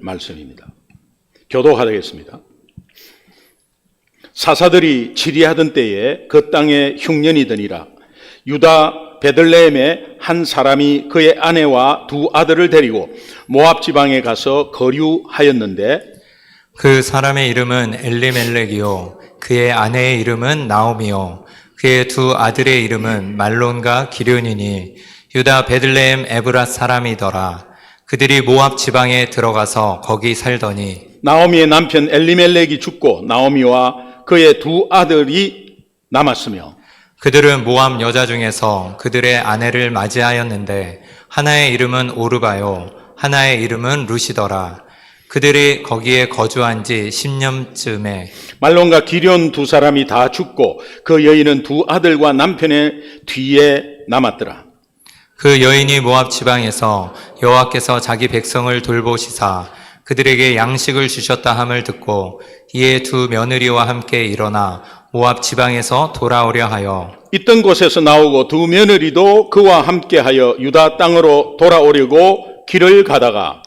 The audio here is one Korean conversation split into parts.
말씀입니다. 교도하겠습니다. 사사들이 치리하던 때에 그 땅에 흉년이 드니라. 유다 베들레헴의 한 사람이 그의 아내와 두 아들을 데리고 모압 지방에 가서 거류하였는데 그 사람의 이름은 엘리멜렉이요 그의 아내의 이름은 나오미요 그의 두 아들의 이름은 말론과 기륜이니 유다 베들레헴 에브랏 사람이더라. 그들이 모압 지방에 들어가서 거기 살더니 나오미의 남편 엘리멜렉이 죽고 나오미와 그의 두 아들이 남았으며 그들은 모압 여자 중에서 그들의 아내를 맞이하였는데 하나의 이름은 오르바요 하나의 이름은 루시더라. 그들이 거기에 거주한 지 10년쯤에 말론과 기륜 두 사람이 다 죽고 그 여인은 두 아들과 남편의 뒤에 남았더라. 그 여인이 모압 지방에서 여호와께서 자기 백성을 돌보시사 그들에게 양식을 주셨다 함을 듣고 이에 두 며느리와 함께 일어나 모압 지방에서 돌아오려 하여 있던 곳에서 나오고 두 며느리도 그와 함께하여 유다 땅으로 돌아오려고 길을 가다가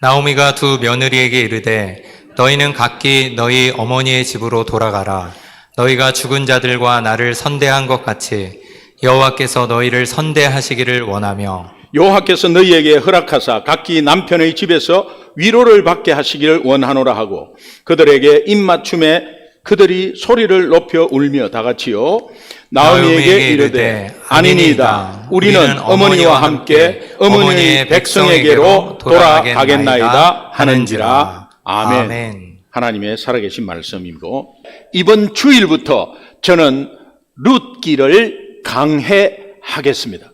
나오미가 두 며느리에게 이르되 너희는 각기 너희 어머니의 집으로 돌아가라. 너희가 죽은 자들과 나를 선대한 것 같이 여호와께서 너희를 선대하시기를 원하며 여호와께서 너희에게 허락하사 각기 남편의 집에서 위로를 받게 하시기를 원하노라 하고 그들에게 입맞춤에 그들이 소리를 높여 울며 다같이요 나오미에게 이르되 아니니이다. 우리는 어머니와 함께 어머니의 백성에게로 돌아가겠나이다 하는지라. 아멘. 하나님의 살아계신 말씀이고 이번 주일부터 저는 룻기를 강해하겠습니다.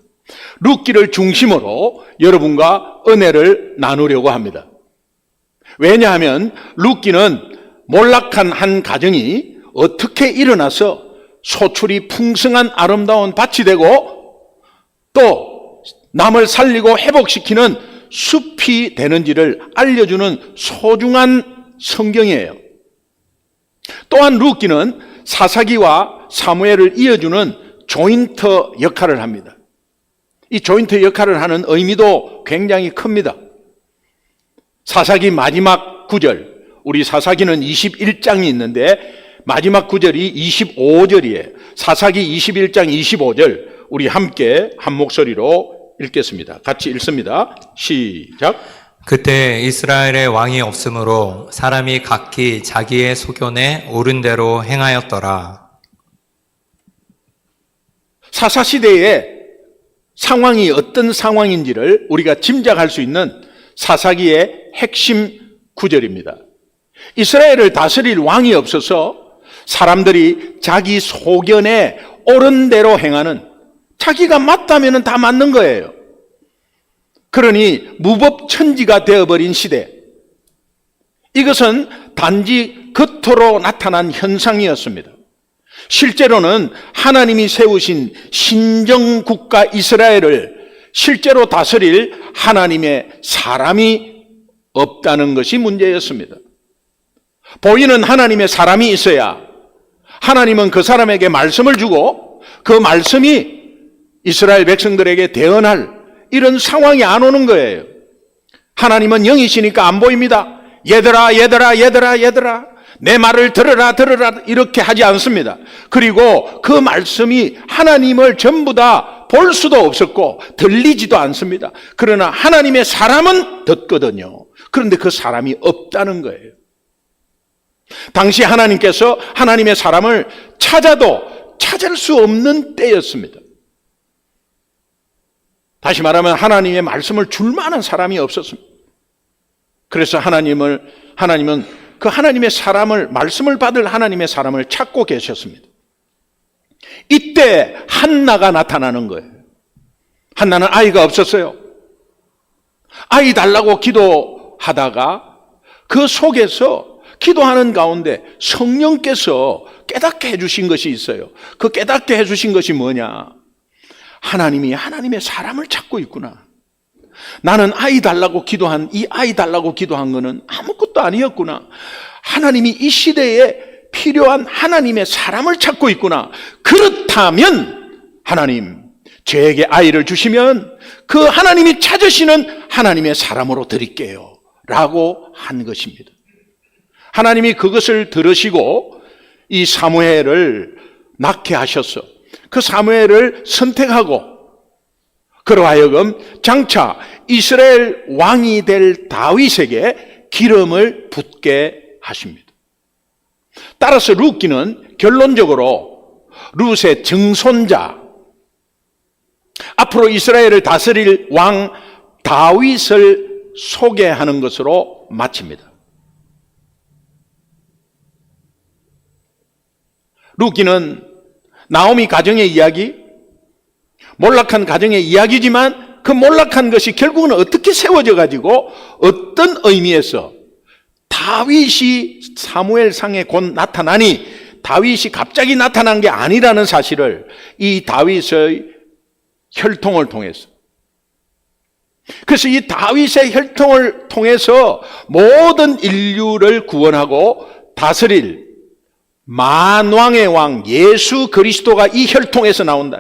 룻기를 중심으로 여러분과 은혜를 나누려고 합니다. 왜냐하면 룻기는 몰락한 한 가정이 어떻게 일어나서 소출이 풍성한 아름다운 밭이 되고 또 남을 살리고 회복시키는 숲이 되는지를 알려주는 소중한 성경이에요. 또한 룻기는 사사기와 사무엘을 이어주는 조인터 역할을 합니다. 이 조인터 역할을 하는 의미도 굉장히 큽니다. 사사기 마지막 구절, 우리 사사기는 21장이 있는데 마지막 구절이 25절이에요. 사사기 21장 25절 우리 함께 한 목소리로 읽겠습니다. 같이 읽습니다. 시작. 그때 이스라엘의 왕이 없으므로 사람이 각기 자기의 소견에 옳은 대로 행하였더라. 사사시대의 상황이 어떤 상황인지를 우리가 짐작할 수 있는 사사기의 핵심 구절입니다. 이스라엘을 다스릴 왕이 없어서 사람들이 자기 소견에 옳은 대로 행하는, 자기가 맞다면 다 맞는 거예요. 그러니 무법천지가 되어버린 시대, 이것은 단지 겉으로 나타난 현상이었습니다. 실제로는 하나님이 세우신 신정국가 이스라엘을 실제로 다스릴 하나님의 사람이 없다는 것이 문제였습니다. 보이는 하나님의 사람이 있어야 하나님은 그 사람에게 말씀을 주고 그 말씀이 이스라엘 백성들에게 대언할 이런 상황이 안 오는 거예요. 하나님은 영이시니까 안 보입니다. 얘들아 내 말을 들으라 이렇게 하지 않습니다. 그리고 그 말씀이 하나님을 전부 다 볼 수도 없었고 들리지도 않습니다. 그러나 하나님의 사람은 듣거든요. 그런데 그 사람이 없다는 거예요. 당시 하나님께서 하나님의 사람을 찾아도 찾을 수 없는 때였습니다. 다시 말하면 하나님의 말씀을 줄 만한 사람이 없었습니다. 그래서 하나님은 그 하나님의 사람을, 말씀을 받을 하나님의 사람을 찾고 계셨습니다. 이때 한나가 나타나는 거예요. 한나는 아이가 없었어요. 아이 달라고 기도하다가 그 속에서 기도하는 가운데 성령께서 깨닫게 해주신 것이 있어요. 그 깨닫게 해주신 것이 뭐냐? 하나님이 하나님의 사람을 찾고 있구나. 나는 아이 달라고 기도한, 이 아이 달라고 기도한 거는 아무것도 아니었구나. 하나님이 이 시대에 필요한 하나님의 사람을 찾고 있구나. 그렇다면 하나님, 저에게 아이를 주시면 그 하나님이 찾으시는 하나님의 사람으로 드릴게요 라고 한 것입니다. 하나님이 그것을 들으시고 이 사무엘을 낳게 하셔서 그 사무엘을 선택하고 그로 하여금 장차 이스라엘 왕이 될 다윗에게 기름을 붓게 하십니다. 따라서 룻기는 결론적으로 룻의 증손자, 앞으로 이스라엘을 다스릴 왕 다윗을 소개하는 것으로 마칩니다. 룻기는 나오미 가정의 이야기, 몰락한 가정의 이야기지만 그 몰락한 것이 결국은 어떻게 세워져 가지고 어떤 의미에서 다윗이 사무엘상에 곧 나타나니 다윗이 갑자기 나타난 게 아니라는 사실을 이 다윗의 혈통을 통해서, 그래서 이 다윗의 혈통을 통해서 모든 인류를 구원하고 다스릴 만왕의 왕 예수 그리스도가 이 혈통에서 나온다.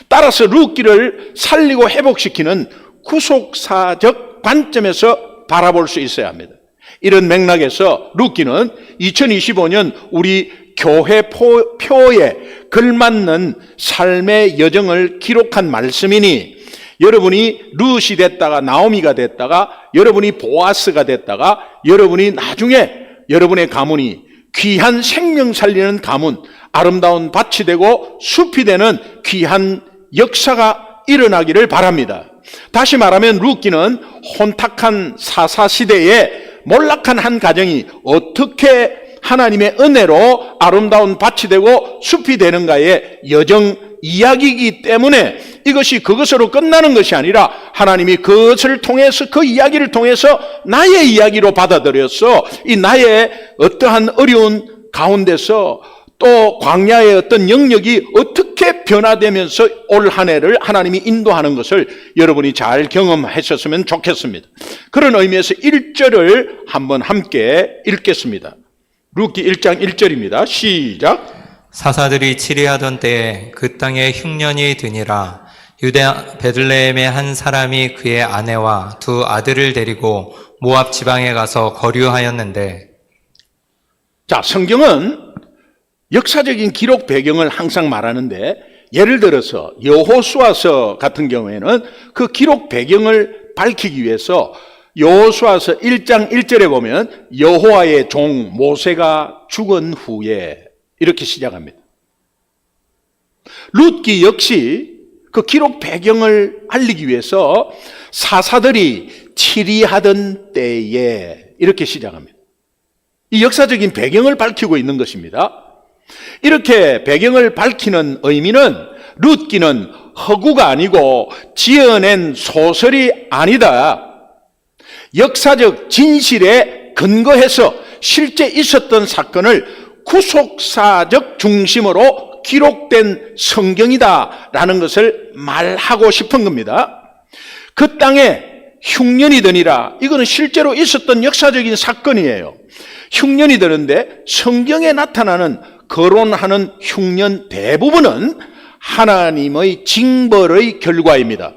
따라서 룻기를 살리고 회복시키는 구속사적 관점에서 바라볼 수 있어야 합니다. 이런 맥락에서 룻기는 2025년 우리 교회 표에 걸맞는 삶의 여정을 기록한 말씀이니 여러분이 룻이 됐다가 나오미가 됐다가 여러분이 보아스가 됐다가 여러분이 나중에 여러분의 가문이 귀한 생명 살리는 가문, 아름다운 밭이 되고 숲이 되는 귀한 역사가 일어나기를 바랍니다. 다시 말하면 룻기는 혼탁한 사사시대에 몰락한 한 가정이 어떻게 하나님의 은혜로 아름다운 밭이 되고 숲이 되는가의 여정 이야기이기 때문에 이것이 그것으로 끝나는 것이 아니라 하나님이 그것을 통해서, 그 이야기를 통해서 나의 이야기로 받아들여서 이 나의 어떠한 어려운 가운데서 또 광야의 어떤 영역이 어떻게 변화되면서 올 한 해를 하나님이 인도하는 것을 여러분이 잘 경험하셨으면 좋겠습니다. 그런 의미에서 1절을 한번 함께 읽겠습니다. 룻기 1장 1절입니다. 시작. 사사들이 치리하던 때에 그 땅에 흉년이 드니라. 유대 베들레헴의 한 사람이 그의 아내와 두 아들을 데리고 모압 지방에 가서 거류하였는데. 자, 성경은 역사적인 기록 배경을 항상 말하는데, 예를 들어서 여호수아서 같은 경우에는 그 기록 배경을 밝히기 위해서 여호수아서 1장 1절에 보면 여호와의 종 모세가 죽은 후에 이렇게 시작합니다. 룻기 역시 그 기록 배경을 알리기 위해서 사사들이 치리하던 때에 이렇게 시작합니다. 이 역사적인 배경을 밝히고 있는 것입니다. 이렇게 배경을 밝히는 의미는 룻기는 허구가 아니고 지어낸 소설이 아니다. 역사적 진실에 근거해서 실제 있었던 사건을 구속사적 중심으로 기록된 성경이다라는 것을 말하고 싶은 겁니다. 그 땅에 흉년이 드니라. 이거는 실제로 있었던 역사적인 사건이에요. 흉년이 드는데 성경에 나타나는 거론하는 흉년 대부분은 하나님의 징벌의 결과입니다.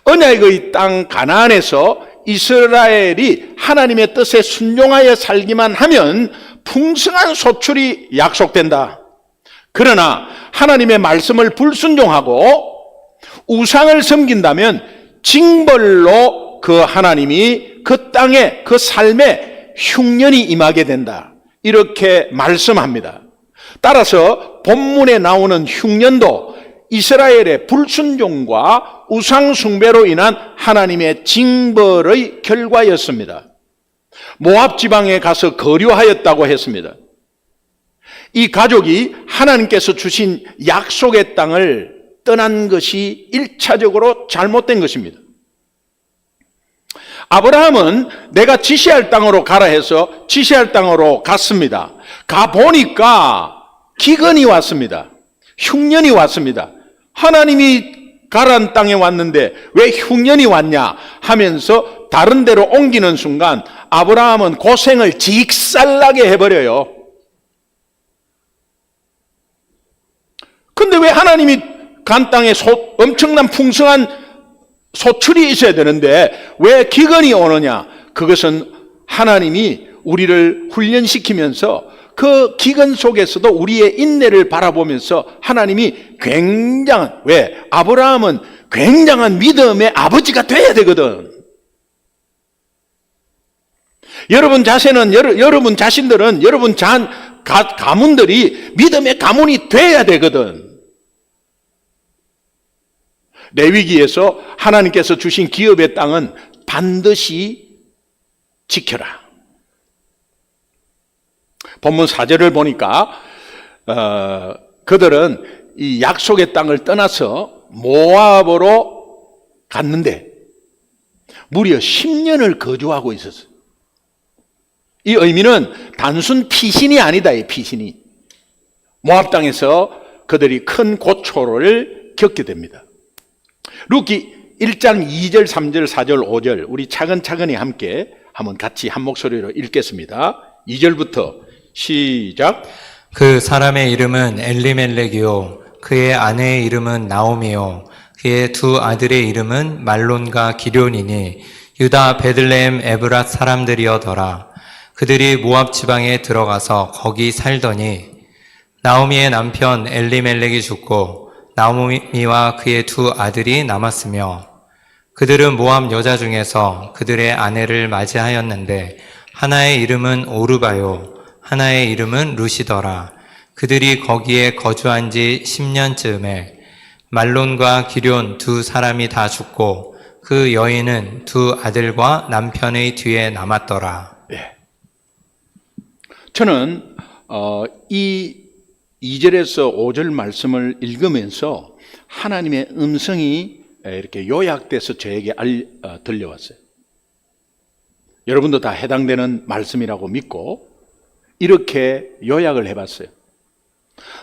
언약의 땅 가나안에서 이스라엘이 하나님의 뜻에 순종하여 살기만 하면 풍성한 소출이 약속된다. 그러나 하나님의 말씀을 불순종하고 우상을 섬긴다면 징벌로 그 하나님이 그 땅에, 그 삶에 흉년이 임하게 된다. 이렇게 말씀합니다. 따라서 본문에 나오는 흉년도 이스라엘의 불순종과 우상 숭배로 인한 하나님의 징벌의 결과였습니다. 모압 지방에 가서 거류하였다고 했습니다. 이 가족이 하나님께서 주신 약속의 땅을 떠난 것이 1차적으로 잘못된 것입니다. 아브라함은 내가 지시할 땅으로 가라 해서 지시할 땅으로 갔습니다. 가보니까 기근이 왔습니다. 흉년이 왔습니다. 하나님이 가라는 땅에 왔는데 왜 흉년이 왔냐 하면서 다른 데로 옮기는 순간 아브라함은 고생을 직살나게 해버려요. 근데 왜 하나님이 간 땅에 엄청난 풍성한 소출이 있어야 되는데 왜 기근이 오느냐? 그것은 하나님이 우리를 훈련시키면서 그 기근 속에서도 우리의 인내를 바라보면서 하나님이 굉장한, 왜? 아브라함은 굉장한 믿음의 아버지가 돼야 되거든. 여러분 자신들은, 여러분 가문들이 믿음의 가문이 돼야 되거든. 레위기에서 하나님께서 주신 기업의 땅은 반드시 지켜라. 본문 4절을 보니까 그들은 이 약속의 땅을 떠나서 모압으로 갔는데 무려 10년을 거주하고 있었어요. 이 의미는 단순 피신이 아니다. 이 피신이. 모압 땅에서 그들이 큰 고초를 겪게 됩니다. 룻기 1장 2절, 3절, 4절, 5절 우리 차근차근히 함께 한번 같이 한 목소리로 읽겠습니다. 2절부터 시작. 그 사람의 이름은 엘리멜렉이요 그의 아내의 이름은 나오미요 그의 두 아들의 이름은 말론과 기럐이니 유다 베들레헴 에브랏 사람들이어더라. 그들이 모압 지방에 들어가서 거기 살더니 나오미의 남편 엘리멜렉이 죽고 나오미와 그의 두 아들이 남았으며 그들은 모압 여자 중에서 그들의 아내를 맞이하였는데 하나의 이름은 오르바요 하나의 이름은 룻이더라. 그들이 거기에 거주한 지 10년쯤에 말론과 기럐 두 사람이 다 죽고 그 여인은 두 아들과 남편의 뒤에 남았더라. 네. 저는 이 2절에서 5절 말씀을 읽으면서 하나님의 음성이 이렇게 요약돼서 저에게 들려왔어요. 여러분도 다 해당되는 말씀이라고 믿고 이렇게 요약을 해봤어요.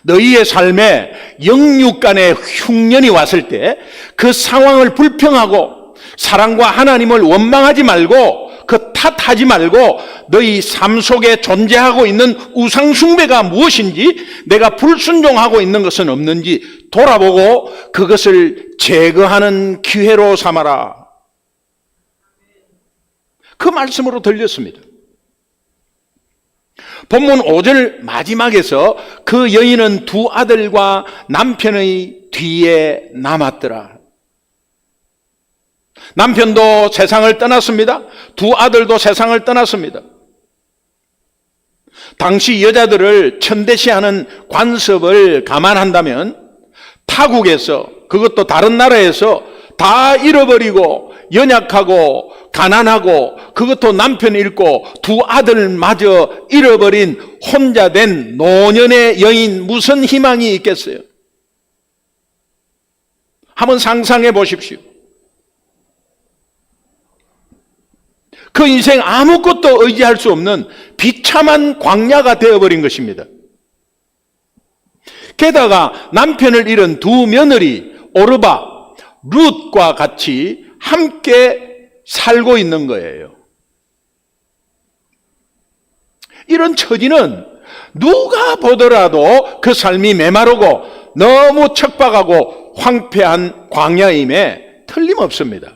너희의 삶에 영육 간의 흉년이 왔을 때 그 상황을 불평하고 사랑과 하나님을 원망하지 말고 그 탓하지 말고 너희 삶 속에 존재하고 있는 우상 숭배가 무엇인지 내가 불순종하고 있는 것은 없는지 돌아보고 그것을 제거하는 기회로 삼아라. 그 말씀으로 들렸습니다. 본문 5절 마지막에서 그 여인은 두 아들과 남편의 뒤에 남았더라. 남편도 세상을 떠났습니다. 두 아들도 세상을 떠났습니다. 당시 여자들을 천대시하는 관습을 감안한다면 타국에서, 그것도 다른 나라에서 다 잃어버리고 연약하고 가난하고 그것도 남편 잃고 두 아들마저 잃어버린 혼자 된 노년의 여인 무슨 희망이 있겠어요? 한번 상상해 보십시오. 그 인생 아무것도 의지할 수 없는 비참한 광야가 되어버린 것입니다. 게다가 남편을 잃은 두 며느리 오르바, 룻과 같이 함께 살고 있는 거예요. 이런 처지는 누가 보더라도 그 삶이 메마르고 너무 척박하고 황폐한 광야임에 틀림없습니다.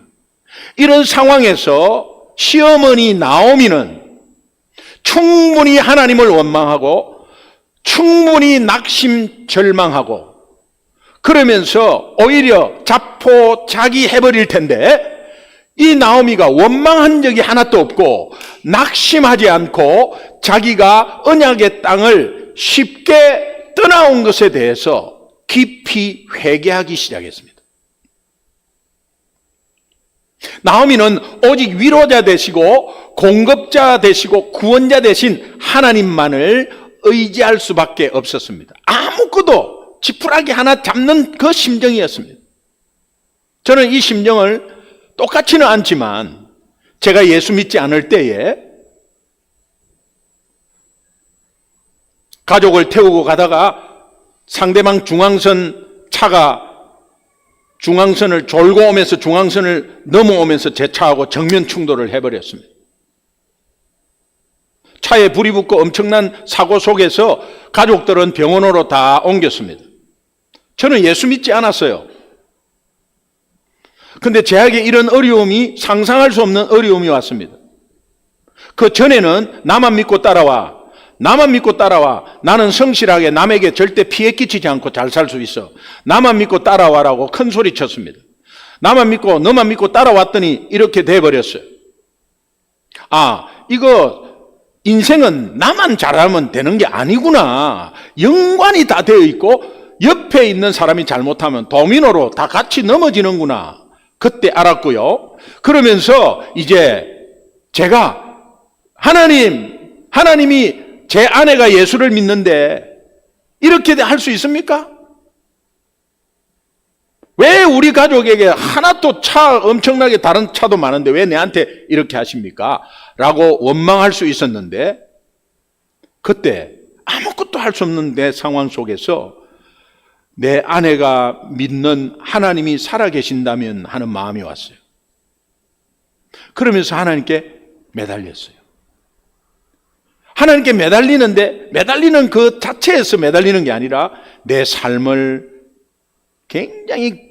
이런 상황에서 시어머니 나오미는 충분히 하나님을 원망하고 충분히 낙심절망하고 그러면서 오히려 자포자기해버릴 텐데 이 나오미가 원망한 적이 하나도 없고 낙심하지 않고 자기가 언약의 땅을 쉽게 떠나온 것에 대해서 깊이 회개하기 시작했습니다. 나오미는 오직 위로자 되시고 공급자 되시고 구원자 되신 하나님만을 의지할 수밖에 없었습니다. 아무것도 지푸라기 하나 잡는 그 심정이었습니다. 저는 이 심정을 똑같지는 않지만 제가 예수 믿지 않을 때에 가족을 태우고 가다가 상대방 중앙선 차가 중앙선을 졸고 오면서 중앙선을 넘어오면서 제 차하고 정면 충돌을 해버렸습니다. 차에 불이 붙고 엄청난 사고 속에서 가족들은 병원으로 다 옮겼습니다. 저는 예수 믿지 않았어요. 근데 제에게 이런 어려움이 상상할 수 없는 어려움이 왔습니다. 그 전에는 나만 믿고 따라와. 나만 믿고 따라와. 나는 성실하게 남에게 절대 피해 끼치지 않고 잘 살 수 있어. 나만 믿고 따라와라고 큰 소리 쳤습니다. 나만 믿고 너만 믿고 따라왔더니 이렇게 돼버렸어요. 아, 이거 인생은 나만 잘하면 되는 게 아니구나. 연관이 다 되어 있고 옆에 있는 사람이 잘못하면 도미노로 다 같이 넘어지는구나. 그때 알았고요. 그러면서 이제 제가 하나님이 제 아내가 예수를 믿는데 이렇게 할 수 있습니까? 왜 우리 가족에게 하나도 차 엄청나게 다른 차도 많은데 왜 내한테 이렇게 하십니까? 라고 원망할 수 있었는데 그때 아무것도 할 수 없는 내 상황 속에서 내 아내가 믿는 하나님이 살아계신다면 하는 마음이 왔어요. 그러면서 하나님께 매달렸어요. 하나님께 매달리는 그 자체에서 매달리는 게 아니라 내 삶을 굉장히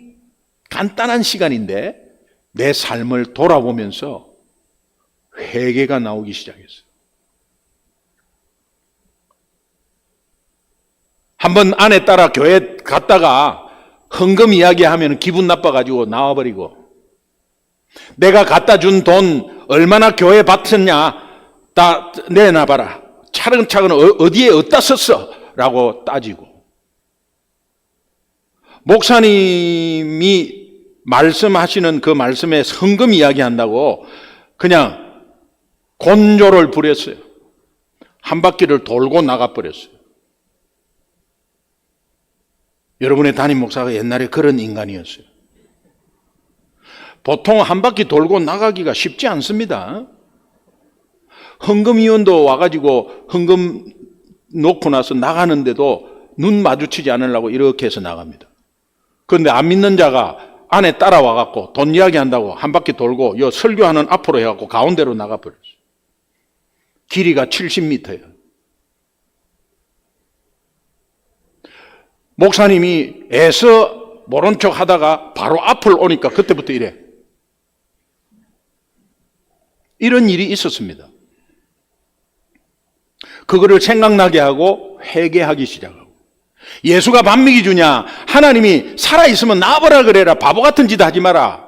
간단한 시간인데 내 삶을 돌아보면서 회개가 나오기 시작했어요. 한번 아내 따라 교회 갔다가 헌금 이야기하면 기분 나빠가지고 나와버리고 내가 갖다 준 돈 얼마나 교회 바쳤냐 다 내놔봐라. 차근차근 어디에 어디다 썼어? 라고 따지고 목사님이 말씀하시는 그 말씀에 헌금 이야기한다고 그냥 곤조를 부렸어요. 한 바퀴를 돌고 나가버렸어요. 여러분의 담임 목사가 옛날에 그런 인간이었어요. 보통 한 바퀴 돌고 나가기가 쉽지 않습니다. 헌금위원도 와가지고 헌금 놓고 나서 나가는데도 눈 마주치지 않으려고 이렇게 해서 나갑니다. 그런데 안 믿는 자가 안에 따라와갖고 돈 이야기한다고 한 바퀴 돌고 요 설교하는 앞으로 해갖고 가운데로 나가버렸어요. 길이가 70m예요. 목사님이 애써 모른 척 하다가 바로 앞을 오니까 그때부터 이래. 이런 일이 있었습니다. 그거를 생각나게 하고 회개하기 시작하고 예수가 반미기 주냐 하나님이 살아있으면 나와보라 그래라 바보 같은 짓 하지 마라.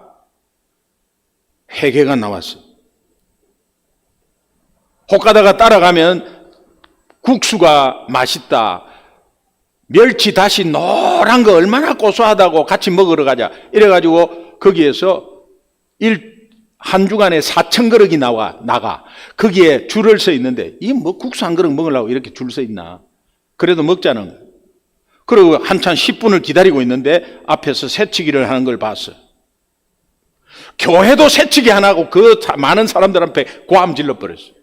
회개가 나왔어. 혹 가다가 따라가면 국수가 맛있다. 멸치 다시 노란 거 얼마나 고소하다고 같이 먹으러 가자. 이래가지고 거기에서 한 주간에 4,000그릇이 나가. 거기에 줄을 서 있는데, 이 뭐 국수 한 그릇 먹으려고 이렇게 줄 서 있나. 그래도 먹자는 거예요. 그리고 한참 10분을 기다리고 있는데 앞에서 새치기를 하는 걸 봤어요. 교회도 새치기 안 하고 그 많은 사람들한테 고함 질러버렸어요.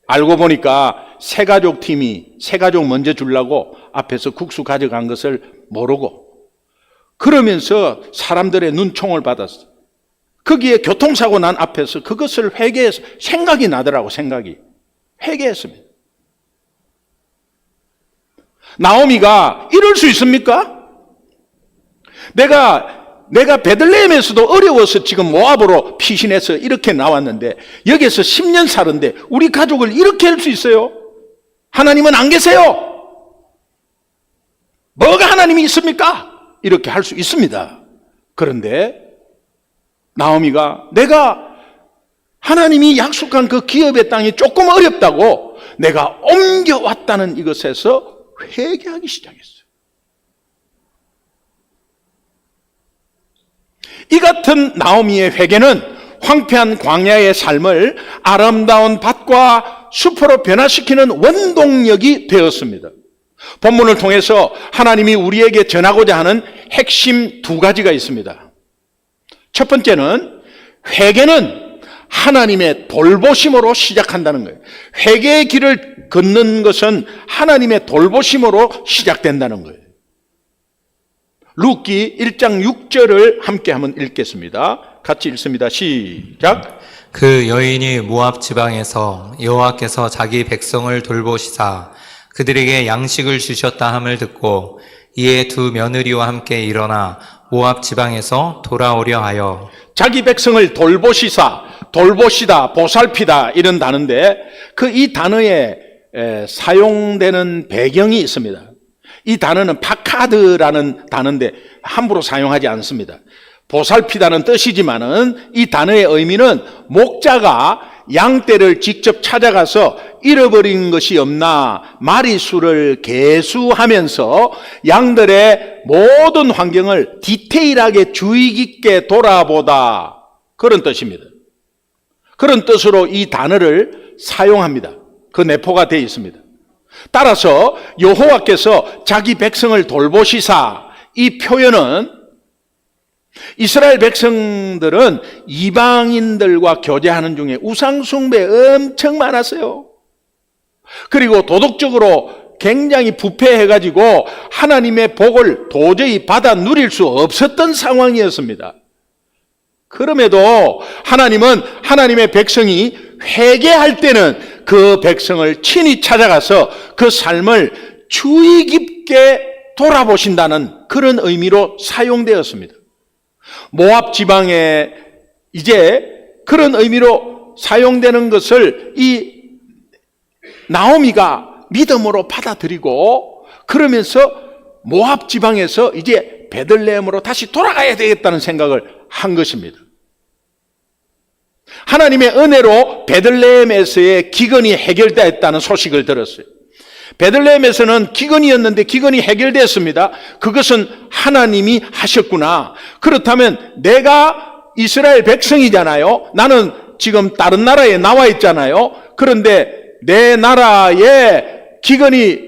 알고 보니까 새가족 팀이 새가족 먼저 주려고 앞에서 국수 가져간 것을 모르고 그러면서 사람들의 눈총을 받았어요. 거기에 교통사고 난 앞에서 그것을 회개해서 생각이 나더라고. 생각이 회개했습니다. 나오미가 이럴 수 있습니까? 내가 베들레헴에서도 어려워서 지금 모압으로 피신해서 이렇게 나왔는데 여기서 10년 사는데 우리 가족을 이렇게 할 수 있어요? 하나님은 안 계세요? 뭐가 하나님이 있습니까? 이렇게 할 수 있습니다. 그런데 나오미가 내가 하나님이 약속한 그 기업의 땅이 조금 어렵다고 내가 옮겨왔다는 이것에서 회개하기 시작했어요. 이 같은 나오미의 회개는 황폐한 광야의 삶을 아름다운 밭과 숲으로 변화시키는 원동력이 되었습니다. 본문을 통해서 하나님이 우리에게 전하고자 하는 핵심 두 가지가 있습니다. 첫 번째는 회개는 하나님의 돌보심으로 시작한다는 거예요. 회개의 길을 걷는 것은 하나님의 돌보심으로 시작된다는 거예요. 룻기 1장 6절을 함께 한번 읽겠습니다. 같이 읽습니다. 시작. 그 여인이 모압 지방에서 여호와께서 자기 백성을 돌보시사 그들에게 양식을 주셨다 함을 듣고 이에 두 며느리와 함께 일어나 모압 지방에서 돌아오려 하여 자기 백성을 돌보시다, 보살피다 이런 단어인데 그 이 단어에 사용되는 배경이 있습니다. 이 단어는 파카드라는 단어인데 함부로 사용하지 않습니다. 보살피다는 뜻이지만은 이 단어의 의미는 목자가 양떼를 직접 찾아가서 잃어버린 것이 없나 마리수를 계수하면서 양들의 모든 환경을 디테일하게 주의 깊게 돌아보다, 그런 뜻입니다. 그런 뜻으로 이 단어를 사용합니다. 그 내포가 되어 있습니다. 따라서 여호와께서 자기 백성을 돌보시사, 이 표현은 이스라엘 백성들은 이방인들과 교제하는 중에 우상숭배 엄청 많았어요. 그리고 도덕적으로 굉장히 부패해가지고 하나님의 복을 도저히 받아 누릴 수 없었던 상황이었습니다. 그럼에도 하나님은 하나님의 백성이 회개할 때는 그 백성을 친히 찾아가서 그 삶을 주의 깊게 돌아보신다는 그런 의미로 사용되었습니다. 모압 지방에 이제 그런 의미로 사용되는 것을 이 나오미가 믿음으로 받아들이고, 그러면서 모압 지방에서 이제 베들레헴으로 다시 돌아가야 되겠다는 생각을 한 것입니다. 하나님의 은혜로 베들레헴에서의 기근이 해결되었다는 소식을 들었어요. 베들레헴에서는 기근이었는데 기근이 해결됐습니다. 그것은 하나님이 하셨구나. 그렇다면 내가 이스라엘 백성이잖아요. 나는 지금 다른 나라에 나와 있잖아요. 그런데 내 나라의 기근이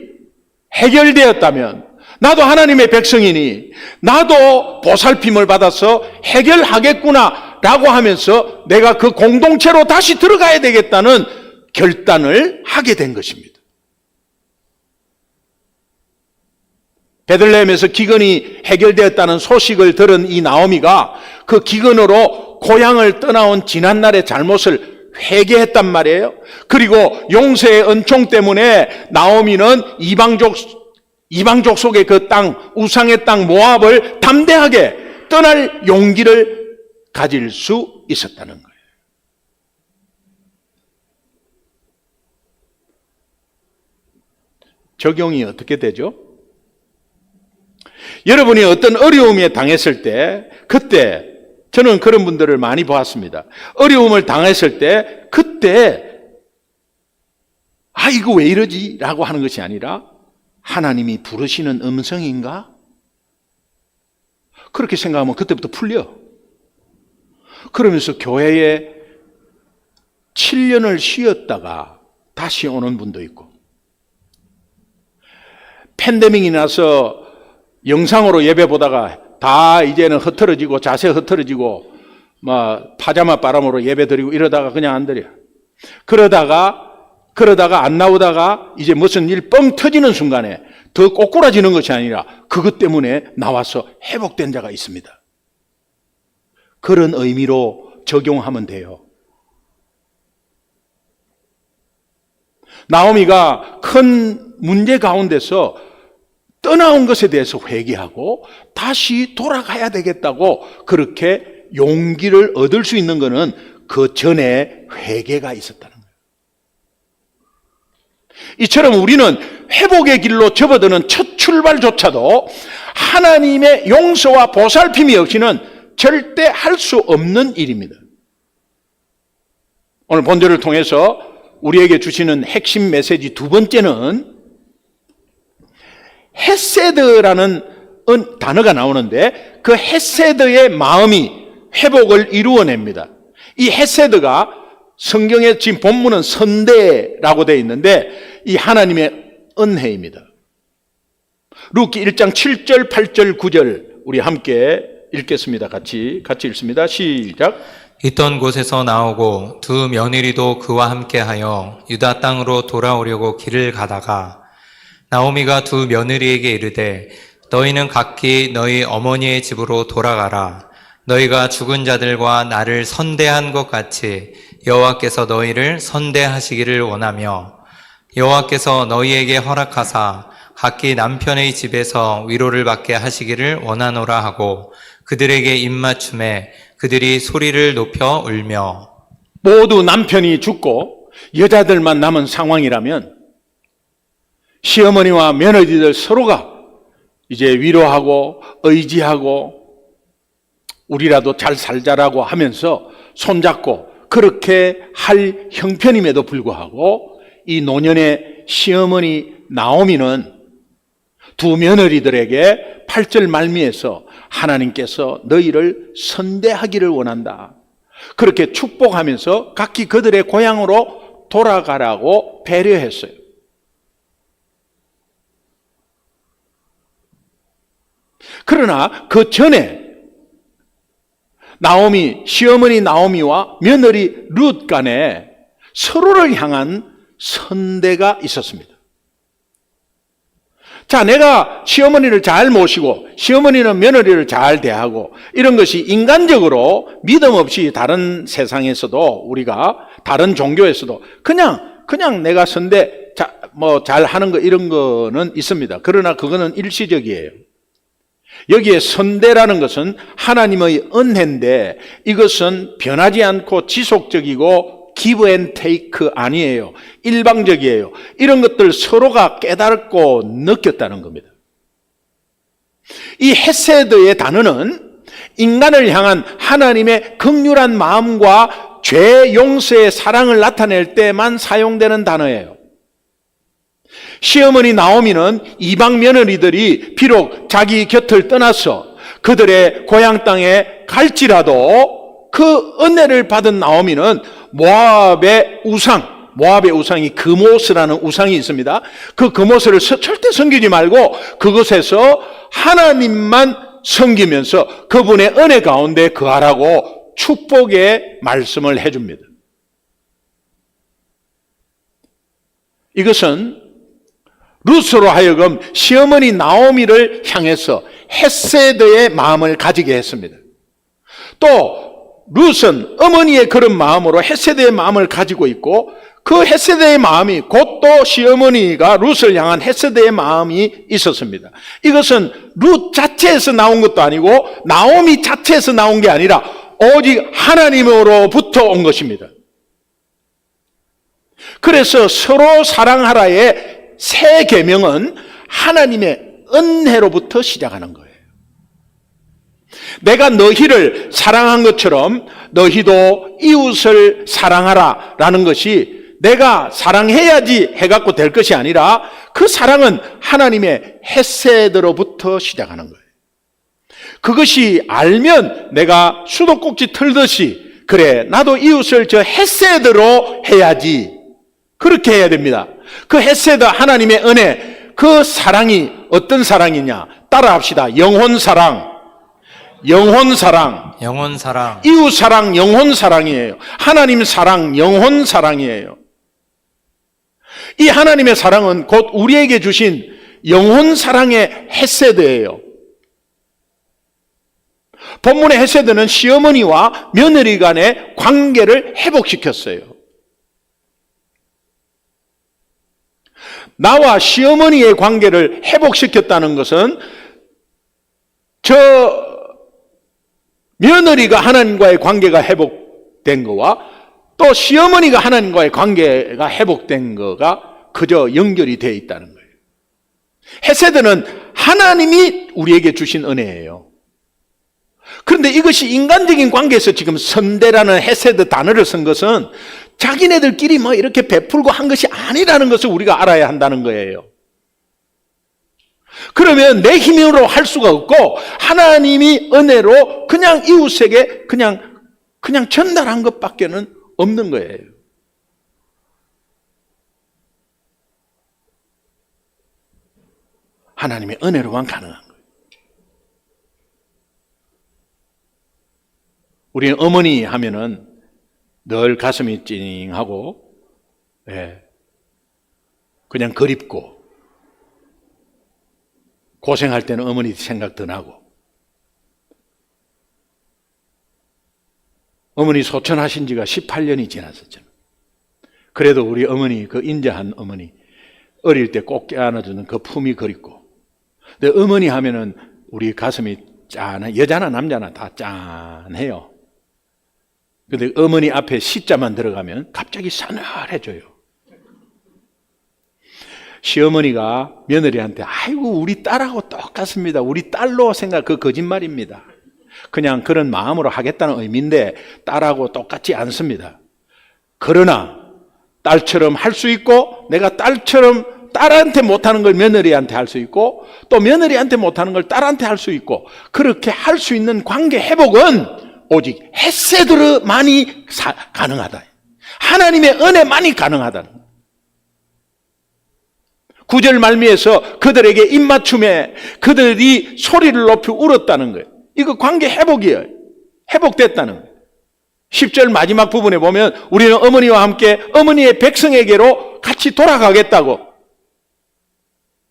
해결되었다면 나도 하나님의 백성이니 나도 보살핌을 받아서 해결하겠구나 라고 하면서 내가 그 공동체로 다시 들어가야 되겠다는 결단을 하게 된 것입니다. 베들레헴에서 기근이 해결되었다는 소식을 들은 이 나오미가 그 기근으로 고향을 떠나온 지난날의 잘못을 회개했단 말이에요. 그리고 용서의 은총 때문에 나오미는 이방족 속의 그 땅, 우상의 땅 모압을 담대하게 떠날 용기를 가질 수 있었다는 거예요. 적용이 어떻게 되죠? 여러분이 어떤 어려움에 당했을 때, 그때 저는 그런 분들을 많이 보았습니다. 어려움을 당했을 때 그때 이거 왜 이러지? 라고 하는 것이 아니라 하나님이 부르시는 음성인가? 그렇게 생각하면 그때부터 풀려. 그러면서 교회에 7년을 쉬었다가 다시 오는 분도 있고, 팬데믹이 나서 영상으로 예배 보다가 다 이제는 흐트러지고 자세 흐트러지고 막 파자마 바람으로 예배 드리고 이러다가 그냥 안 드려. 그러다가 안 나오다가 이제 무슨 일 뻥 터지는 순간에 더 꼬꾸라지는 것이 아니라 그것 때문에 나와서 회복된 자가 있습니다. 그런 의미로 적용하면 돼요. 나오미가 큰 문제 가운데서 떠나온 것에 대해서 회개하고 다시 돌아가야 되겠다고 그렇게 용기를 얻을 수 있는 것은 그 전에 회개가 있었다는 거예요. 이처럼 우리는 회복의 길로 접어드는 첫 출발조차도 하나님의 용서와 보살핌이 없이는 절대 할 수 없는 일입니다. 오늘 본절을 통해서 우리에게 주시는 핵심 메시지 두 번째는 헤세드라는 단어가 나오는데 그 헤세드의 마음이 회복을 이루어냅니다. 이 헤세드가 성경에 지금 본문은 선대라고 되어 있는데 이 하나님의 은혜입니다. 룻기 1장 7절, 8절, 9절 우리 함께 읽겠습니다. 같이 읽습니다. 시작. 있던 곳에서 나오고 두 며느리도 그와 함께하여 유다 땅으로 돌아오려고 길을 가다가 나오미가 두 며느리에게 이르되 너희는 각기 너희 어머니의 집으로 돌아가라. 너희가 죽은 자들과 나를 선대한 것 같이 여호와께서 너희를 선대하시기를 원하며 여호와께서 너희에게 허락하사 각기 남편의 집에서 위로를 받게 하시기를 원하노라 하고 그들에게 입맞춤에 그들이 소리를 높여 울며 모두 남편이 죽고 여자들만 남은 상황이라면 시어머니와 며느리들 서로가 이제 위로하고 의지하고 우리라도 잘 살자라고 하면서 손잡고 그렇게 할 형편임에도 불구하고 이 노년의 시어머니 나오미는 두 며느리들에게 8절 말미에서 하나님께서 너희를 선대하기를 원한다. 그렇게 축복하면서 각기 그들의 고향으로 돌아가라고 배려했어요. 그러나 그 전에 시어머니 나오미와 며느리 룻 간에 서로를 향한 선대가 있었습니다. 자, 내가 시어머니를 잘 모시고 시어머니는 며느리를 잘 대하고 이런 것이 인간적으로 믿음 없이 다른 세상에서도 우리가 다른 종교에서도 그냥 내가 선대 잘 하는 거 이런 거는 있습니다. 그러나 그거는 일시적이에요. 여기에 선대라는 것은 하나님의 은혜인데 이것은 변하지 않고 지속적이고 give and take 아니에요. 일방적이에요. 이런 것들 서로가 깨닫고 느꼈다는 겁니다. 이 헤세드의 단어는 인간을 향한 하나님의 긍휼한 마음과 죄 용서의 사랑을 나타낼 때만 사용되는 단어예요. 시어머니 나오미는 이방 며느리들이 비록 자기 곁을 떠나서 그들의 고향 땅에 갈지라도 그 은혜를 받은 나오미는 모압의 우상이 그모스라는 우상이 있습니다. 그 그모스를 절대 섬기지 말고 그것에서 하나님만 섬기면서 그분의 은혜 가운데 거하라고 축복의 말씀을 해줍니다. 이것은 룻으로 하여금 시어머니 나오미를 향해서 헤세드의 마음을 가지게 했습니다. 또 룻은 어머니의 그런 마음으로 헤세드의 마음을 가지고 있고 그 헤세드의 마음이 곧 또 시어머니가 룻을 향한 헤세드의 마음이 있었습니다. 이것은 룻 자체에서 나온 것도 아니고 나오미 자체에서 나온 게 아니라 오직 하나님으로부터 온 것입니다. 그래서 서로 사랑하라의 새 계명은 하나님의 은혜로부터 시작하는 거예요. 내가 너희를 사랑한 것처럼 너희도 이웃을 사랑하라 라는 것이 내가 사랑해야지 해갖고 될 것이 아니라 그 사랑은 하나님의 헤세드로부터 시작하는 거예요. 그것이 알면 내가 수도꼭지 틀듯이 그래 나도 이웃을 저 헤세드로 해야지 그렇게 해야 됩니다. 그 헤세드 하나님의 은혜 그 사랑이 어떤 사랑이냐 따라합시다. 영혼 사랑 이웃 사랑 영혼 사랑이에요. 하나님 사랑 영혼 사랑이에요. 이 하나님의 사랑은 곧 우리에게 주신 영혼 사랑의 헤세드예요. 본문의 헤세드는 시어머니와 며느리 간의 관계를 회복시켰어요. 나와 시어머니의 관계를 회복시켰다는 것은 저 며느리가 하나님과의 관계가 회복된 거와 또 시어머니가 하나님과의 관계가 회복된 거가 그저 연결이 되어 있다는 거예요. 헤세드는 하나님이 우리에게 주신 은혜예요. 그런데 이것이 인간적인 관계에서 지금 선대라는 헤세드 단어를 쓴 것은 자기네들끼리 뭐 이렇게 베풀고 한 것이 아니라는 것을 우리가 알아야 한다는 거예요. 그러면 내 힘으로 할 수가 없고 하나님이 은혜로 그냥 이웃에게 그냥 전달한 것밖에는 없는 거예요. 하나님의 은혜로만 가능한 거예요. 우리는 어머니 하면은 늘 가슴이 찡하고 그냥 그립고 고생할 때는 어머니 생각도 나고 어머니 소천하신 지가 18년이 지났었잖아요. 그래도 우리 어머니 그 인자한 어머니 어릴 때 꼭 껴안아주는 그 품이 그립고, 근데 어머니 하면은 우리 가슴이 짠해. 여자나 남자나 다 짠해요. 근데 어머니 앞에 시자만 들어가면 갑자기 싸늘해져요. 시어머니가 며느리한테 아이고 우리 딸하고 똑같습니다, 우리 딸로 생각, 그 거짓말입니다. 그냥 그런 마음으로 하겠다는 의미인데 딸하고 똑같지 않습니다. 그러나 딸처럼 할 수 있고, 내가 딸처럼 딸한테 못하는 걸 며느리한테 할 수 있고, 또 며느리한테 못하는 걸 딸한테 할 수 있고, 그렇게 할 수 있는 관계 회복은 오직 헤세드만이 가능하다. 하나님의 은혜만이 가능하다. 9절 말미에서 그들에게 입맞춤에 그들이 소리를 높이 울었다는 거예요. 이거 관계 회복이에요. 회복됐다는 거예요. 10절 마지막 부분에 보면 우리는 어머니와 함께 어머니의 백성에게로 같이 돌아가겠다고.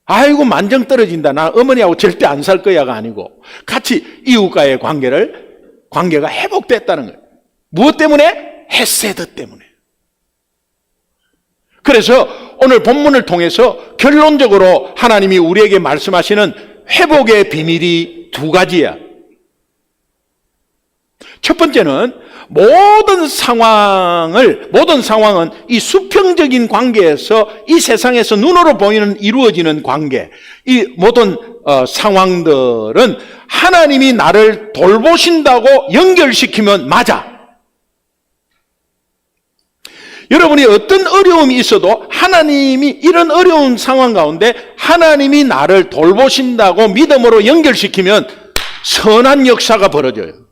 아이고 만정 떨어진다, 나 어머니하고 절대 안 살 거야가 아니고 같이 이웃과의 관계가 회복됐다는 거예요. 무엇 때문에? 헤세드 때문에. 그래서 오늘 본문을 통해서 결론적으로 하나님이 우리에게 말씀하시는 회복의 비밀이 두 가지야. 첫 번째는 모든 상황은 이 수평적인 관계에서, 이 세상에서 눈으로 보이는 이루어지는 관계, 이 모든 상황들은 하나님이 나를 돌보신다고 연결시키면 맞아. 여러분이 어떤 어려움이 있어도 하나님이 이런 어려운 상황 가운데 하나님이 나를 돌보신다고 믿음으로 연결시키면 선한 역사가 벌어져요.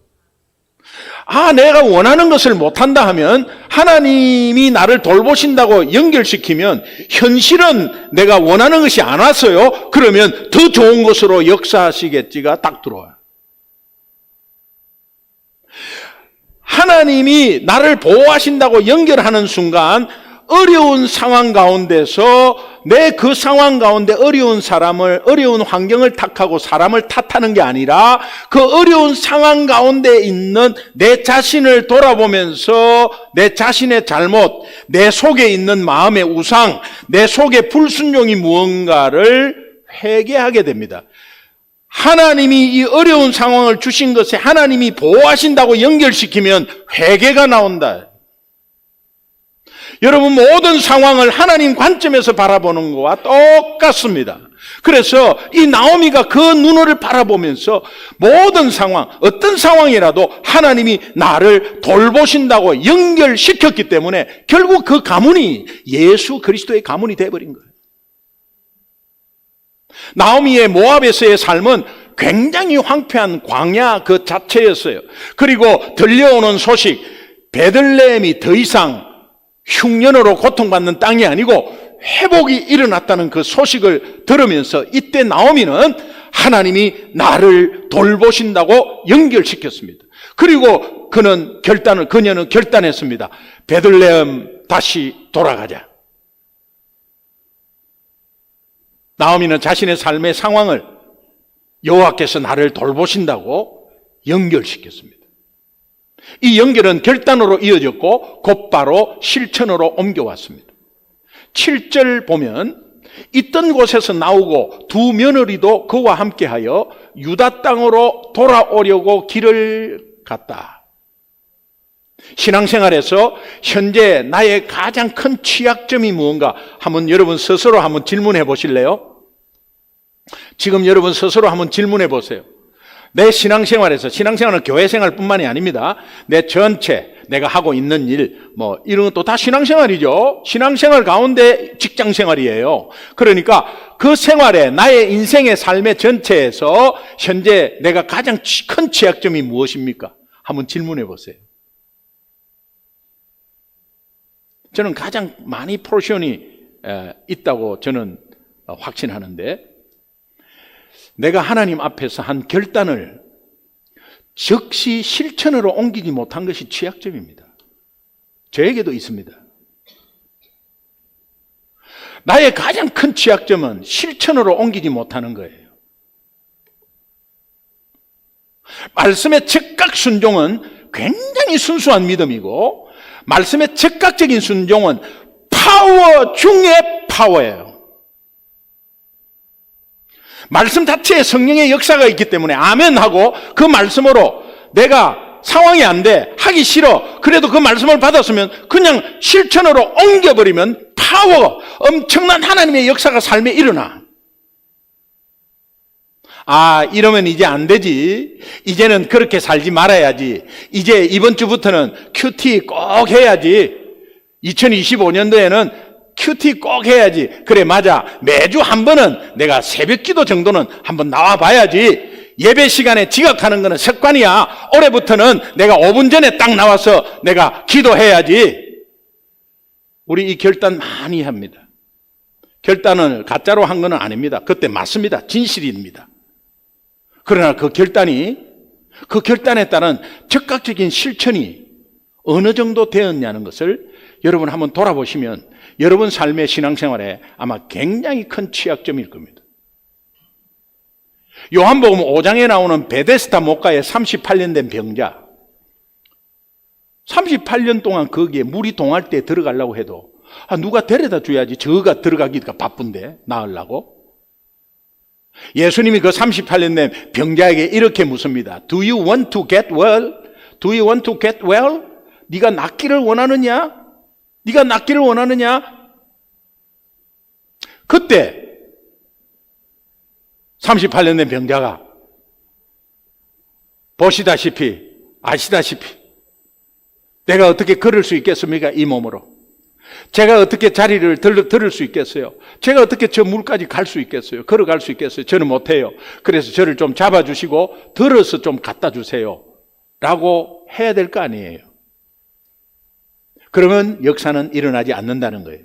아, 내가 원하는 것을 못한다 하면 하나님이 나를 돌보신다고 연결시키면 현실은 내가 원하는 것이 안 왔어요. 그러면 더 좋은 것으로 역사하시겠지가 딱 들어와요. 하나님이 나를 보호하신다고 연결하는 순간 어려운 상황 가운데서 내 그 상황 가운데 어려운 환경을 탓하고 사람을 탓하는 게 아니라 그 어려운 상황 가운데 있는 내 자신을 돌아보면서 내 자신의 잘못, 내 속에 있는 마음의 우상, 내 속에 불순종이 무언가를 회개하게 됩니다. 하나님이 이 어려운 상황을 주신 것에 하나님이 보호하신다고 연결시키면 회개가 나온다. 여러분, 모든 상황을 하나님 관점에서 바라보는 것과 똑같습니다. 그래서 이 나오미가 그 눈을 바라보면서 모든 상황, 어떤 상황이라도 하나님이 나를 돌보신다고 연결시켰기 때문에 결국 그 가문이 예수 그리스도의 가문이 되어버린 거예요. 나오미의 모압에서의 삶은 굉장히 황폐한 광야 그 자체였어요. 그리고 들려오는 소식, 베들레헴이 더 이상 흉년으로 고통받는 땅이 아니고 회복이 일어났다는 그 소식을 들으면서 이때 나오미는 하나님이 나를 돌보신다고 연결시켰습니다. 그리고 그녀는 결단했습니다. 베들레헴 다시 돌아가자. 나오미는 자신의 삶의 상황을 여호와께서 나를 돌보신다고 연결시켰습니다. 이 연결은 결단으로 이어졌고 곧바로 실천으로 옮겨왔습니다. 7절 보면 있던 곳에서 나오고 두 며느리도 그와 함께하여 유다 땅으로 돌아오려고 길을 갔다. 신앙생활에서 현재 나의 가장 큰 취약점이 무언가 한번 여러분 스스로 한번 질문해 보실래요? 지금 여러분 스스로 한번 질문해 보세요. 내 신앙생활은 교회생활뿐만이 아닙니다. 내 전체 내가 하고 있는 일, 이런 것도 다 신앙생활이죠. 신앙생활 가운데 직장생활이에요. 그러니까 그 생활에 나의 인생의 삶의 전체에서 현재 내가 가장 큰 취약점이 무엇입니까? 한번 질문해 보세요. 저는 가장 많이 포션이 있다고 저는 확신하는데, 내가 하나님 앞에서 한 결단을 즉시 실천으로 옮기지 못한 것이 취약점입니다. 저에게도 있습니다. 나의 가장 큰 취약점은 실천으로 옮기지 못하는 거예요. 말씀의 즉각 순종은 굉장히 순수한 믿음이고, 말씀의 즉각적인 순종은 파워 중에 파워예요. 말씀 자체에 성령의 역사가 있기 때문에 아멘 하고 그 말씀으로 내가 상황이 안 돼, 하기 싫어, 그래도 그 말씀을 받았으면 그냥 실천으로 옮겨버리면 파워, 엄청난 하나님의 역사가 삶에 일어나. 아, 이러면 이제 안 되지. 이제는 그렇게 살지 말아야지. 이제 이번 주부터는 큐티 꼭 해야지. 2025년도에는 큐티 꼭 해야지. 그래, 맞아. 매주 한 번은 내가 새벽 기도 정도는 한번 나와 봐야지. 예배 시간에 지각하는 거는 습관이야. 올해부터는 내가 5분 전에 딱 나와서 내가 기도해야지. 우리 이 결단 많이 합니다. 결단을 가짜로 한 거는 아닙니다. 그때 맞습니다. 진실입니다. 그러나 그 결단에 따른 적극적인 실천이 어느 정도 되었냐는 것을 여러분 한번 돌아보시면 여러분 삶의 신앙생활에 아마 굉장히 큰 취약점일 겁니다. 요한복음 5장에 나오는 베데스다 목가에 38년 된 병자, 38년 동안 거기에 물이 동할 때 들어가려고 해도 누가 데려다 줘야지 저가 들어가기가 바쁜데 나으려고. 예수님이 그 38년 된 병자에게 이렇게 묻습니다. Do you want to get well? Do you want to get well? 네가 낫기를 원하느냐? 네가 낫기를 원하느냐? 그때 38년 된 병자가 보시다시피 아시다시피 내가 어떻게 걸을 수 있겠습니까? 이 몸으로. 제가 어떻게 자리를 들을 수 있겠어요? 제가 어떻게 저 물까지 갈 수 있겠어요? 걸어갈 수 있겠어요? 저는 못해요. 그래서 저를 좀 잡아주시고 들어서 좀 갖다 주세요. 라고 해야 될 거 아니에요. 그러면 역사는 일어나지 않는다는 거예요.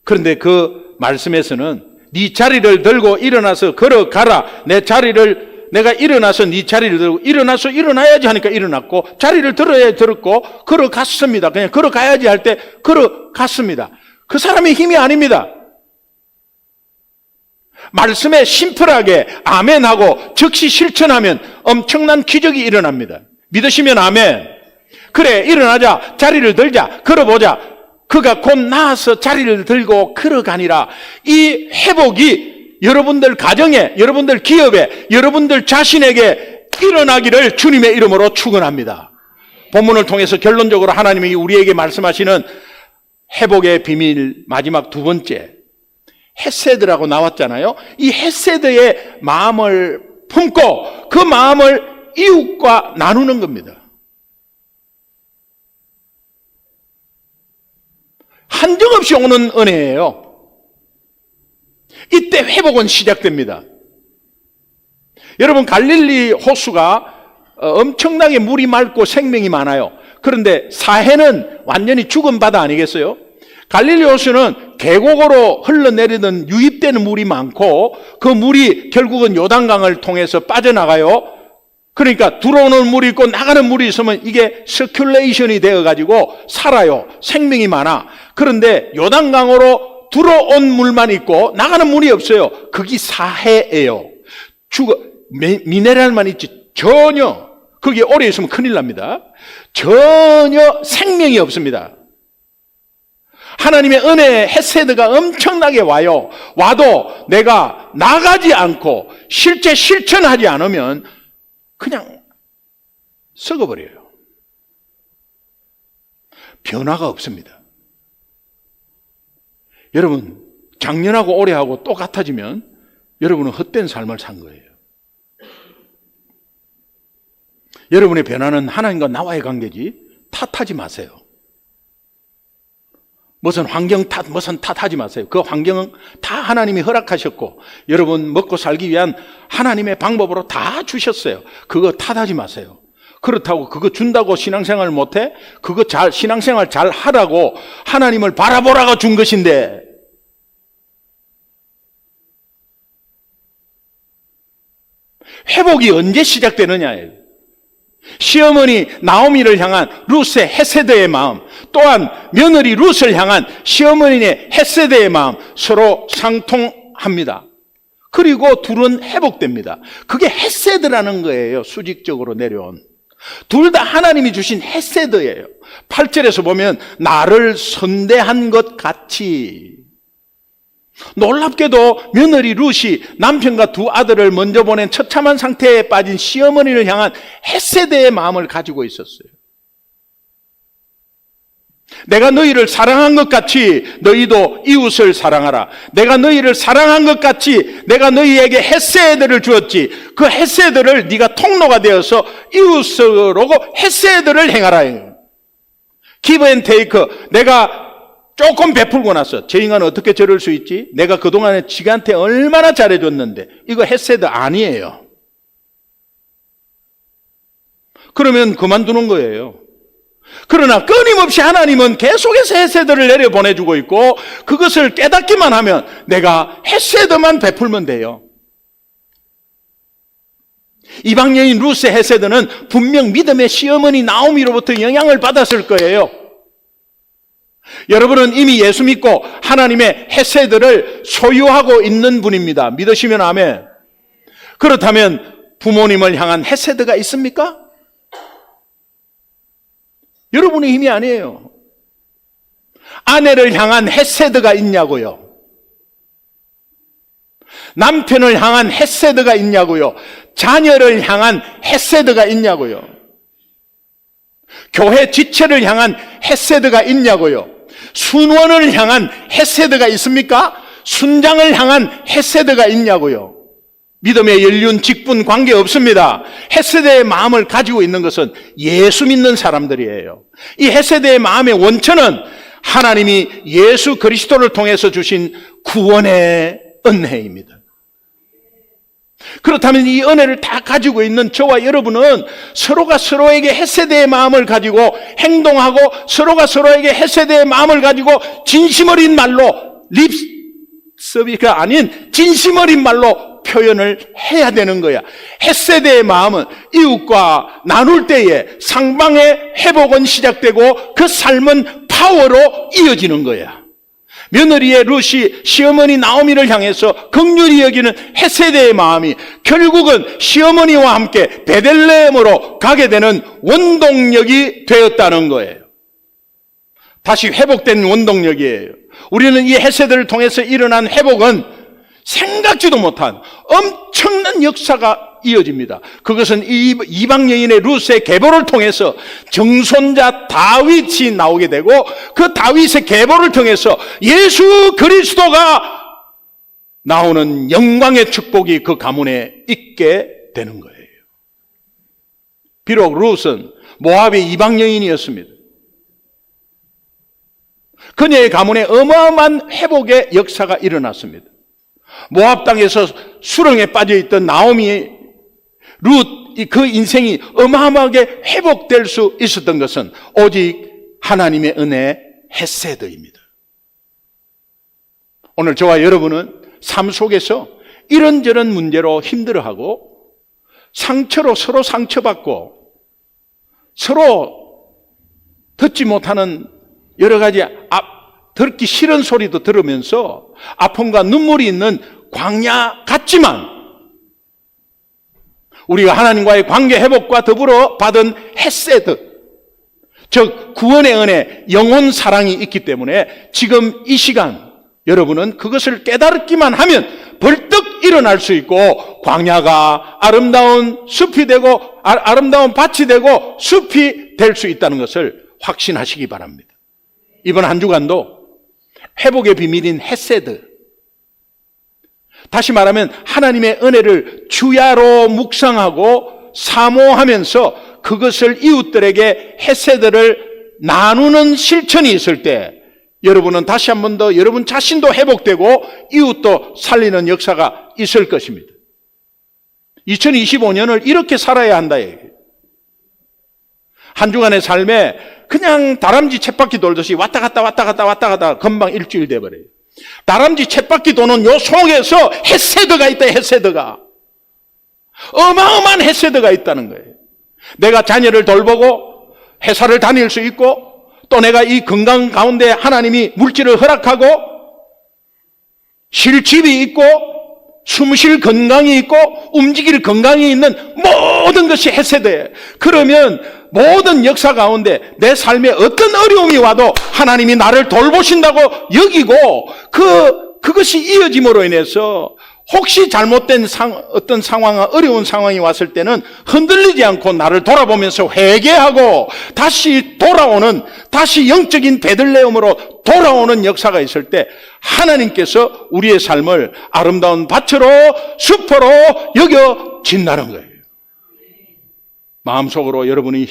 그런데 그 말씀에서는 네 자리를 들고 일어나서 걸어가라. 내가 일어나서 네 자리를 들고 일어나야지 하니까 일어났고, 자리를 들어야 들었고 걸어갔습니다. 그냥 걸어가야지 할 때 걸어갔습니다. 그 사람의 힘이 아닙니다. 말씀에 심플하게 아멘하고 즉시 실천하면 엄청난 기적이 일어납니다. 믿으시면 아멘. 그래, 일어나자, 자리를 들자, 걸어보자. 그가 곧 나아서 자리를 들고 걸어가니라. 이 회복이 여러분들 가정에, 여러분들 기업에, 여러분들 자신에게 일어나기를 주님의 이름으로 축원합니다. 본문을 통해서 결론적으로 하나님이 우리에게 말씀하시는 회복의 비밀 마지막 두 번째, 헤세드라고 나왔잖아요. 이 헤세드의 마음을 품고 그 마음을 이웃과 나누는 겁니다. 한정없이 오는 은혜예요. 이때 회복은 시작됩니다. 여러분, 갈릴리 호수가 엄청나게 물이 맑고 생명이 많아요. 그런데 사해는 완전히 죽은 바다 아니겠어요? 갈릴리 호수는 계곡으로 흘러내리던 유입되는 물이 많고 그 물이 결국은 요단강을 통해서 빠져나가요. 그러니까 들어오는 물이 있고 나가는 물이 있으면 이게 서큘레이션이 되어가지고 살아요. 생명이 많아. 그런데 요단강으로 들어온 물만 있고 나가는 물이 없어요. 그게 사해예요. 미네랄만 있지 전혀, 거기에 오래 있으면 큰일 납니다. 전혀 생명이 없습니다. 하나님의 은혜의 헤세드가 엄청나게 와요. 와도 내가 나가지 않고 실제 실천하지 않으면 그냥 썩어버려요. 변화가 없습니다. 여러분, 작년하고 올해하고 똑같아지면 여러분은 헛된 삶을 산 거예요. 여러분의 변화는 하나님과 나와의 관계지 탓하지 마세요. 무슨 환경 탓, 무슨 탓하지 마세요. 그 환경은 다 하나님이 허락하셨고 여러분 먹고 살기 위한 하나님의 방법으로 다 주셨어요. 그거 탓하지 마세요. 그렇다고 그거 준다고 신앙생활 못해? 그거 신앙생활 잘 하라고 하나님을 바라보라고 준 것인데. 회복이 언제 시작되느냐예요. 시어머니 나오미를 향한 룻의 헤세드의 마음, 또한 며느리 룻을 향한 시어머니의 헤세드의 마음, 서로 상통합니다. 그리고 둘은 회복됩니다. 그게 헤세드라는 거예요. 수직적으로 내려온. 둘 다 하나님이 주신 헤세드예요. 8절에서 보면 나를 선대한 것 같이. 놀랍게도 며느리 룻이 남편과 두 아들을 먼저 보낸 처참한 상태에 빠진 시어머니를 향한 헤세드의 마음을 가지고 있었어요. 내가 너희를 사랑한 것 같이 너희도 이웃을 사랑하라. 내가 너희를 사랑한 것 같이 내가 너희에게 헤세드를 주었지. 그 헤세드를 네가 통로가 되어서 이웃으로 헤세드를 행하라. 기브 앤 테이크. 내가 조금 베풀고 나서 저 인간은 어떻게 저럴 수 있지? 내가 그동안에 지한테 얼마나 잘해줬는데 이거 헤세드 아니에요. 그러면 그만두는 거예요. 그러나 끊임없이 하나님은 계속해서 헤세드를 내려보내주고 있고 그것을 깨닫기만 하면 내가 헤세드만 베풀면 돼요. 이방 여인 룻의 헤세드는 분명 믿음의 시어머니 나오미로부터 영향을 받았을 거예요. 여러분은 이미 예수 믿고 하나님의 헤세드를 소유하고 있는 분입니다. 믿으시면 아멘. 그렇다면 부모님을 향한 헤세드가 있습니까? 여러분의 힘이 아니에요. 아내를 향한 헤세드가 있냐고요? 남편을 향한 헤세드가 있냐고요? 자녀를 향한 헤세드가 있냐고요? 교회 지체를 향한 헤세드가 있냐고요? 순원을 향한 헤세드가 있습니까? 순장을 향한 헤세드가 있냐고요? 믿음의 연륜, 직분 관계 없습니다. 헤세드의 마음을 가지고 있는 것은 예수 믿는 사람들이에요. 이 헤세드의 마음의 원천은 하나님이 예수 그리스도를 통해서 주신 구원의 은혜입니다. 그렇다면 이 은혜를 다 가지고 있는 저와 여러분은 서로가 서로에게 헤세드의 마음을 가지고 행동하고 서로가 서로에게 헤세드의 마음을 가지고 진심 어린 말로 립서비가 아닌 진심 어린 말로 표현을 해야 되는 거야. 헤세드의 마음은 이웃과 나눌 때에 상방의 회복은 시작되고 그 삶은 파워로 이어지는 거야. 며느리의 룻이 시어머니 나오미를 향해서 긍휼히 여기는 헤세드의 마음이 결국은 시어머니와 함께 베들레헴으로 가게 되는 원동력이 되었다는 거예요. 다시 회복된 원동력이에요. 우리는 이 헤세드를 통해서 일어난 회복은 생각지도 못한 엄청난 역사가 이어집니다. 그것은 이방 여인의 룻의 계보를 통해서 정손자 다윗이 나오게 되고 그 다윗의 계보를 통해서 예수 그리스도가 나오는 영광의 축복이 그 가문에 있게 되는 거예요. 비록 룻은 모압의 이방 여인이었습니다. 그녀의 가문에 어마어마한 회복의 역사가 일어났습니다. 모압 땅에서 수렁에 빠져있던 나오미, 룻, 그 인생이 어마어마하게 회복될 수 있었던 것은 오직 하나님의 은혜 헤세드입니다. 오늘 저와 여러분은 삶 속에서 이런저런 문제로 힘들어하고 상처로 서로 상처받고 서로 듣지 못하는 여러 가지 듣기 싫은 소리도 들으면서 아픔과 눈물이 있는 광야 같지만 우리가 하나님과의 관계 회복과 더불어 받은 헤세드, 즉 구원의 은혜, 영혼 사랑이 있기 때문에 지금 이 시간 여러분은 그것을 깨달기만 하면 벌떡 일어날 수 있고 광야가 아름다운 숲이 되고 아름다운 밭이 되고 숲이 될 수 있다는 것을 확신하시기 바랍니다. 이번 한 주간도 회복의 비밀인 헤세드, 다시 말하면 하나님의 은혜를 주야로 묵상하고 사모하면서 그것을 이웃들에게 헤세드를 나누는 실천이 있을 때 여러분은 다시 한 번 더 여러분 자신도 회복되고 이웃도 살리는 역사가 있을 것입니다. 2025년을 이렇게 살아야 한다 얘기예요. 한 주간의 삶에 그냥 다람쥐 쳇바퀴 돌듯이 왔다 갔다 금방 일주일 돼버려요. 다람쥐 쳇바퀴 도는 요 속에서 헤세드가 있다. 헤세드가 어마어마한 헤세드가 있다는 거예요. 내가 자녀를 돌보고 회사를 다닐 수 있고 또 내가 이 건강 가운데 하나님이 물질을 허락하고 쉴 집이 있고 숨 쉴 건강이 있고 움직일 건강이 있는 모든 것이 헤세드예요. 그러면 모든 역사 가운데 내 삶에 어떤 어려움이 와도 하나님이 나를 돌보신다고 여기고 그 그것이 이어짐으로 인해서 혹시 잘못된 어떤 상황, 어려운 상황이 왔을 때는 흔들리지 않고 나를 돌아보면서 회개하고 다시 돌아오는, 다시 영적인 베들레헴으로 돌아오는 역사가 있을 때 하나님께서 우리의 삶을 아름다운 밭으로, 숲으로 여겨진다는 거예요. 마음속으로 여러분이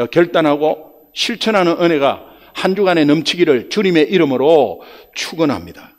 결단하고 실천하는 은혜가 한 주간에 넘치기를 주님의 이름으로 축원합니다.